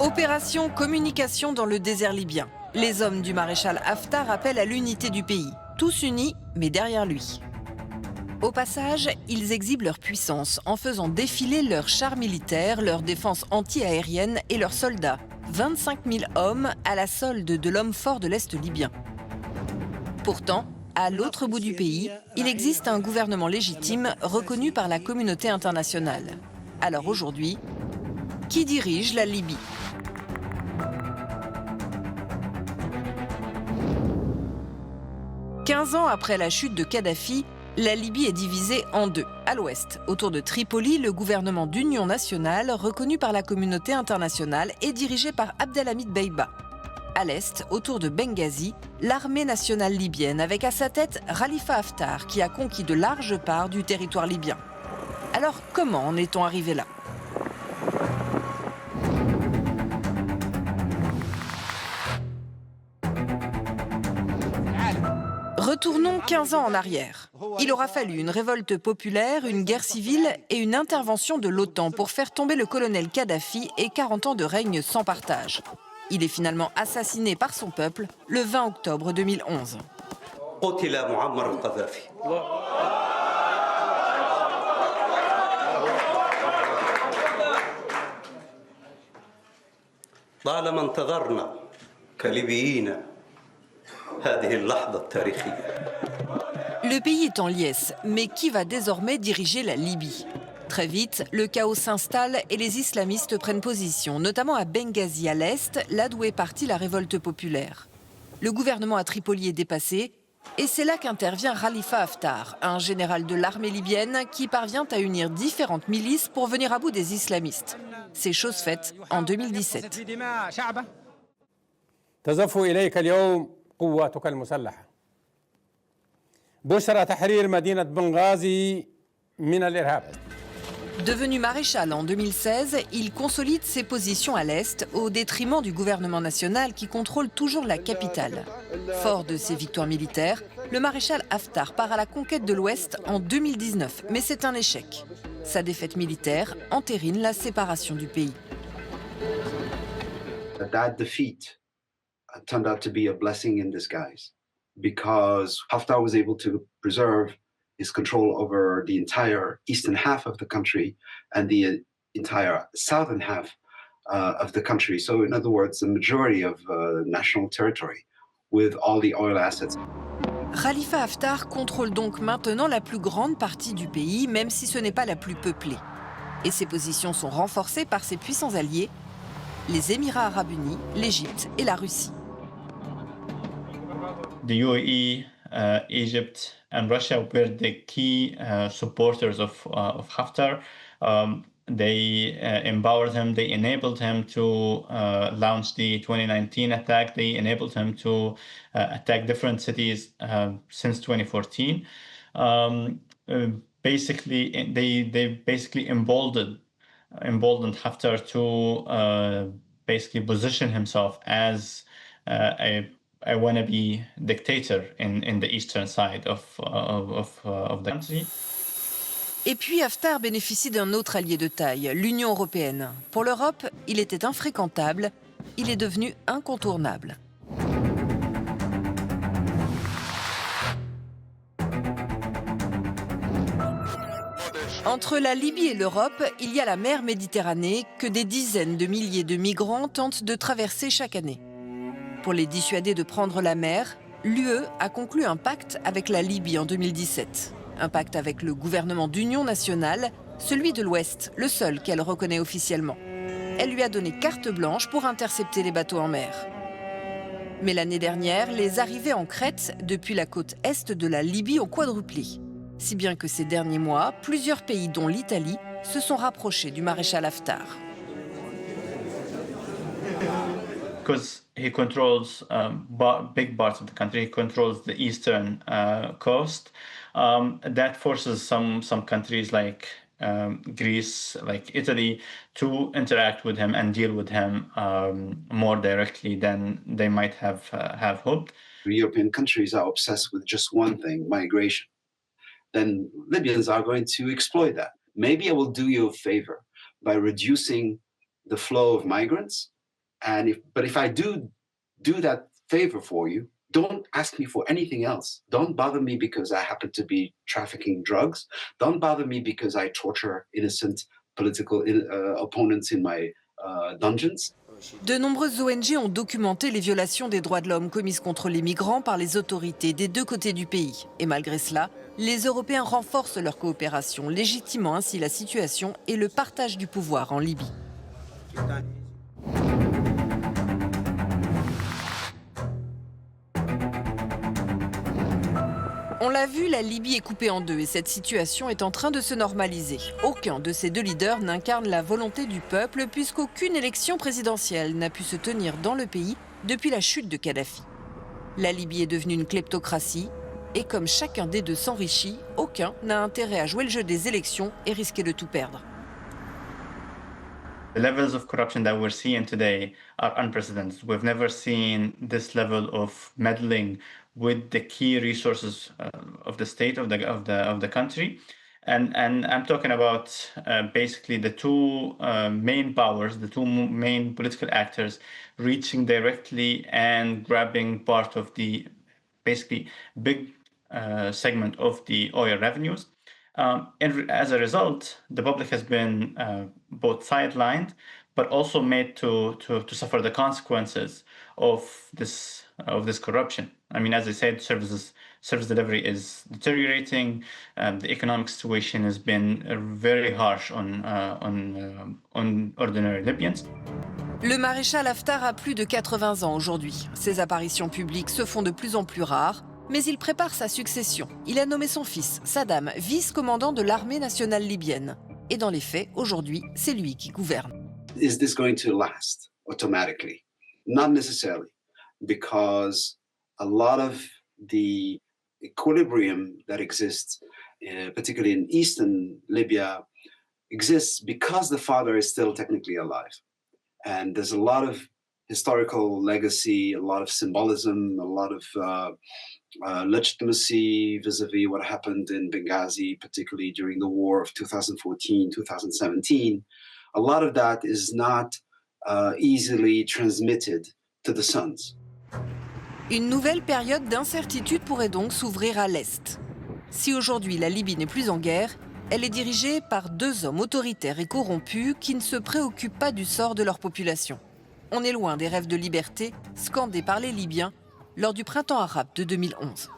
Opération communication dans le désert libyen. Les hommes du maréchal Haftar appellent à l'unité du pays. Tous unis, mais derrière lui. Au passage, ils exhibent leur puissance en faisant défiler leurs chars militaires, leurs défenses anti-aériennes et leurs soldats. 25 000 hommes à la solde de l'homme fort de l'Est libyen. Pourtant, à l'autre bout du pays, il existe un gouvernement légitime reconnu par la communauté internationale. Alors aujourd'hui, qui dirige la Libye ? « 15 ans après la chute de Kadhafi, la Libye est divisée en deux. À l'ouest, autour de Tripoli, le gouvernement d'union nationale, reconnu par la communauté internationale, est dirigé par Abdelhamid Beiba. À l'est, autour de Benghazi, l'armée nationale libyenne, avec à sa tête Khalifa Haftar, qui a conquis de larges parts du territoire libyen. Alors, comment en est-on arrivé là ? Retournons 15 ans en arrière. Il aura fallu une révolte populaire, une guerre civile et une intervention de l'OTAN pour faire tomber le colonel Gaddafi et 40 ans de règne sans partage. Il est finalement assassiné par son peuple le 20 octobre 2011. Le pays est en liesse, mais qui va désormais diriger la Libye ? Très vite, le chaos s'installe et les islamistes prennent position, notamment à Benghazi à l'est, là d'où est partie la révolte populaire. Le gouvernement à Tripoli est dépassé, et c'est là qu'intervient Khalifa Haftar, un général de l'armée libyenne qui parvient à unir différentes milices pour venir à bout des islamistes. C'est chose faite en 2017. تزف إليك اليوم قواتك المسلحة. بشرى تحرير مدينة بنغازي من الإرهاب. Devenu maréchal en 2016, il consolide ses positions à l'Est au détriment du gouvernement national qui contrôle toujours la capitale. Fort de ses victoires militaires, le maréchal Haftar part à la conquête de l'Ouest en 2019, mais c'est un échec. Sa défaite militaire entérine la séparation du pays. That defeat turned out to be a blessing in disguise because Haftar was able to preserve his control over the entire eastern half of the country and the entire southern half of the country. So in other words, the majority of national territory with all the oil assets. Khalifa Haftar contrôle donc maintenant la plus grande partie du pays, même si ce n'est pas la plus peuplée. Et ses positions sont renforcées par ses puissants alliés, les Émirats arabes unis, l'Égypte et la Russie. The UAE, Egypt, and Russia were the key supporters of Haftar. They empowered him, they enabled him to launch the 2019 attack, they enabled him to attack different cities since 2014. Basically, they basically emboldened Haftar to basically position himself as a wannabe dictator in the eastern side of the country. Et puis Haftar bénéficie d'un autre allié de taille, l'Union européenne. Pour l'Europe, il était infréquentable, il est devenu incontournable. Entre la Libye et l'Europe, il y a la mer Méditerranée que des dizaines de milliers de migrants tentent de traverser chaque année. Pour les dissuader de prendre la mer, l'UE a conclu un pacte avec la Libye en 2017. Un pacte avec le gouvernement d'union nationale, celui de l'Ouest, le seul qu'elle reconnaît officiellement. Elle lui a donné carte blanche pour intercepter les bateaux en mer. Mais l'année dernière, les arrivées en Crète depuis la côte est de la Libye ont quadruplé. Si bien que ces derniers mois, plusieurs pays, dont l'Italie, se sont rapprochés du maréchal Haftar. Because he controls big parts of the country, he controls the eastern coast. That forces some countries like Greece, like Italy, to interact with him and deal with him more directly than they might have hoped. European countries are obsessed with just one thing, migration. Then Libyans are going to exploit that. Maybe I will do you a favor by reducing the flow of migrants But if I do that favor for you, don't ask me for anything else. Don't bother me because I happen to be trafficking drugs. Don't bother me because I torture innocent political opponents in my dungeons. De nombreuses ONG ont documenté les violations des droits de l'homme commises contre les migrants par les autorités des deux côtés du pays. Et malgré cela, les Européens renforcent leur coopération, légitimant ainsi la situation et le partage du pouvoir en Libye. On l'a vu, la Libye est coupée en deux et cette situation est en train de se normaliser. Aucun de ces deux leaders n'incarne la volonté du peuple puisqu'aucune élection présidentielle n'a pu se tenir dans le pays depuis la chute de Kadhafi. La Libye est devenue une kleptocratie et comme chacun des deux s'enrichit, aucun n'a intérêt à jouer le jeu des élections et risquer de tout perdre. The levels of corruption that we're seeing today are unprecedented. We've never seen this level of meddling with the key resources of the state of the country, and I'm talking about basically the two main powers, the two main political actors, reaching directly and grabbing part of the basically big segment of the oil revenues. As a result, the public has been both sidelined, but also made to suffer the consequences of this corruption. I mean, as I said, service delivery is deteriorating. The economic situation has been very harsh on ordinary Libyans. Le maréchal Haftar a plus de 80 ans aujourd'hui. Ses apparitions publiques se font de plus en plus rares. Mais il prépare sa succession. Il a nommé son fils, Saddam, vice-commandant de l'armée nationale libyenne. Et dans les faits, aujourd'hui, c'est lui qui gouverne. Is this going to last automatically? Not necessarily, because a lot of the equilibrium that exists, particularly in eastern Libya, exists because the father is still technically alive. And there's a lot of historical legacy, a lot of symbolism, a lot of legitimacy vis-a-vis what happened in Benghazi, particularly during the war of 2014, 2017. A lot of that is not easily transmitted to the sons. Une nouvelle période d'incertitude pourrait donc s'ouvrir à l'Est. Si aujourd'hui la Libye n'est plus en guerre, elle est dirigée par deux hommes autoritaires et corrompus qui ne se préoccupent pas du sort de leur population. On est loin des rêves de liberté scandés par les Libyens lors du printemps arabe de 2011.